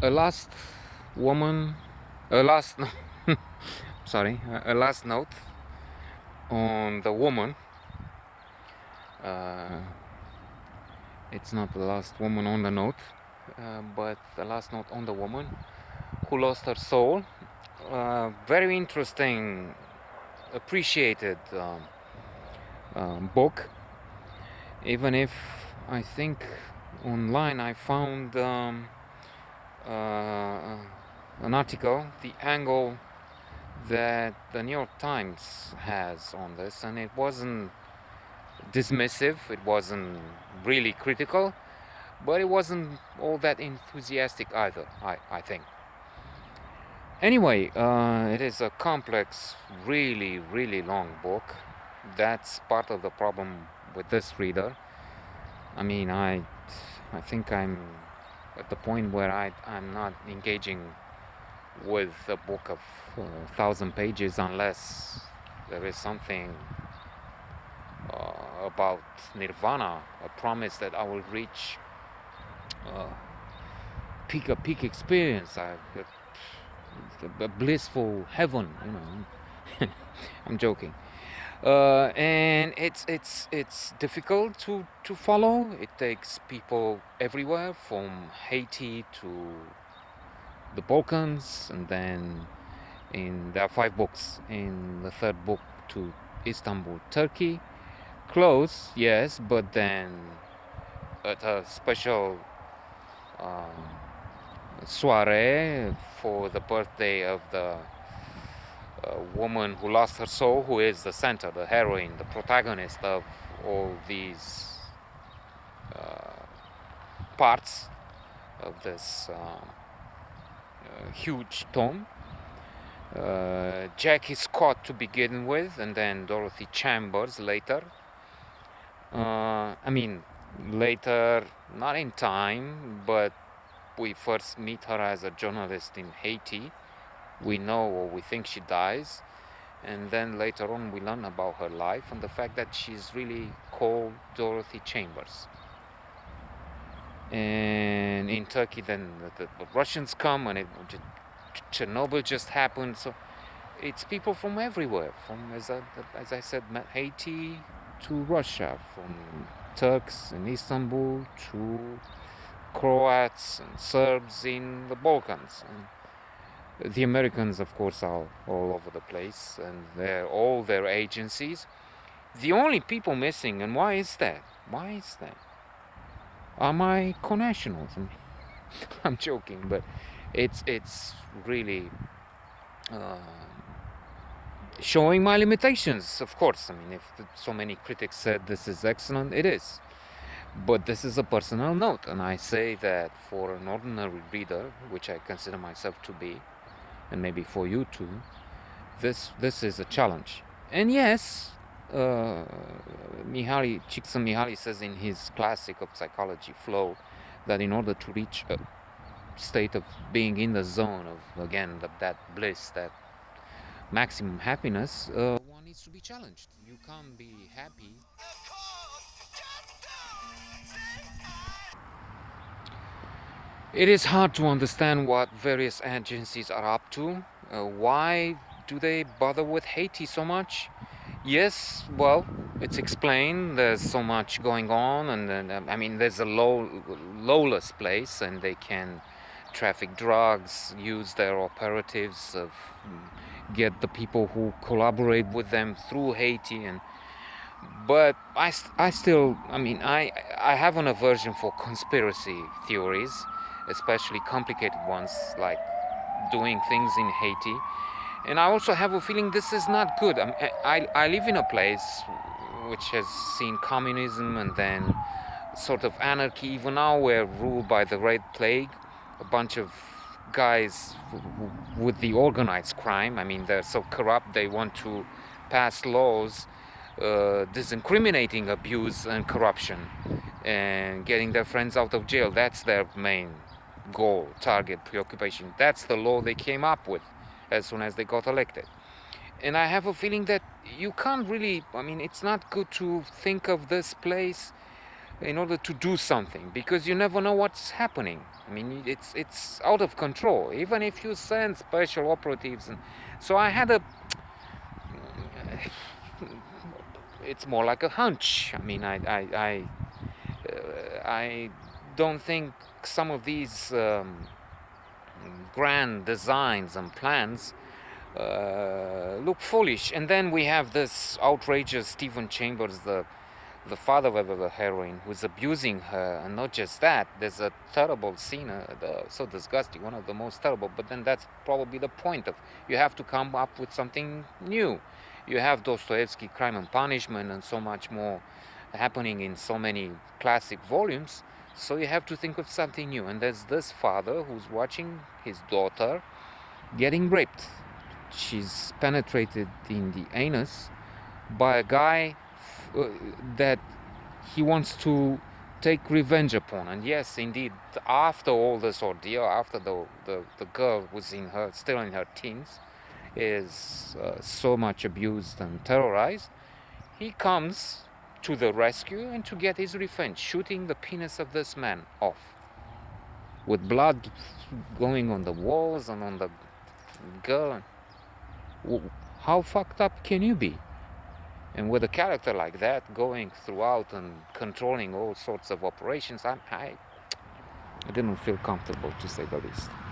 A last woman, a last, sorry, a last note on the woman. Uh, it's not the last woman on the note, but the last note on the woman who lost her soul. Very interesting, appreciated book. Even if I think online I found uh, an article, the angle that the New York Times has on this, and it wasn't dismissive, it wasn't really critical, but it wasn't all that enthusiastic either, I think. Anyway, it is a complex, really, really long book. That's part of the problem with this reader. I mean, I think I'm at the point where I'm not engaging with a book of 1,000 pages unless there is something about nirvana, a promise that I will reach uh, a peak experience, a blissful heaven, you know. I'm joking. And it's difficult to follow. It takes people everywhere from Haiti to the Balkans, and then there are 5 books. In the third book to Istanbul, Turkey. Close, yes, but then at a special um, soiree for the birthday of the woman who lost her soul, who is the center, the heroine, the protagonist of all these parts of this huge tome. Jack is caught to begin with, and then Dorothy Chambers later. I mean, later, not in time, but we first meet her as a journalist in Haiti. We know or we think she dies, and then later on we learn about her life and the fact that she's really called Dorothy Chambers. And in Turkey, then the Russians come, and Chernobyl just happened. So it's people from everywhere, from as I said, Haiti to Russia, from Turks in Istanbul to Croats and Serbs in the Balkans. And the Americans, of course, are all over the place, and they're all their agencies. The only people missing, and why is that? Why is that? Are my connationals? I mean, I'm joking, but it's really uh, showing my limitations. Of course, I mean, if so many critics said this is excellent, it is. But this is a personal note, and I say that for an ordinary reader, which I consider myself to be, and maybe for you too, this is a challenge. And yes, Csikszentmihalyi says in his classic of psychology, Flow, that in order to reach a state of being in the zone of, again, that bliss, that maximum happiness, one needs to be challenged. You can't be happy. It is hard to understand what various agencies are up to. Why do they bother with Haiti so much? Yes, well, it's explained. There's so much going on, and then, I mean, there's a lawless place, and they can traffic drugs, use their operatives of get the people who collaborate with them through Haiti, and but I still, I mean, I have an aversion for conspiracy theories, especially complicated ones like doing things in Haiti. And I also have a feeling this is not good. I live in a place which has seen communism and then sort of anarchy. Even now we're ruled by the Red Plague, a bunch of guys with the organized crime. I mean, they're so corrupt they want to pass laws disincriminating abuse and corruption and getting their friends out of jail. That's their main goal, target, preoccupation. That's the law they came up with as soon as they got elected. And I have a feeling that you can't really, I mean, it's not good to think of this place in order to do something, because you never know what's happening. I mean, it's out of control. Even if you send special operatives, and so I had a. It's more like a hunch. I mean, I don't think some of these grand designs and plans look foolish. And then we have this outrageous Stephen Chambers, the father of the heroine, who's abusing her. And not just that, there's a terrible scene, so disgusting, one of the most terrible. But then that's probably the point of, you have to come up with something new. You have Dostoevsky, Crime and Punishment, and so much more happening in so many classic volumes. So you have to think of something new. And there's this father who's watching his daughter getting raped. She's penetrated in the anus by a guy uh, that he wants to take revenge upon. And yes, indeed, after all this ordeal, after the girl who's still in her teens, is so much abused and terrorized, he comes to the rescue and to get his revenge, shooting the penis of this man off, with blood going on the walls and on the girl. How fucked up can you be? And with a character like that going throughout and controlling all sorts of operations, I didn't feel comfortable, to say the least.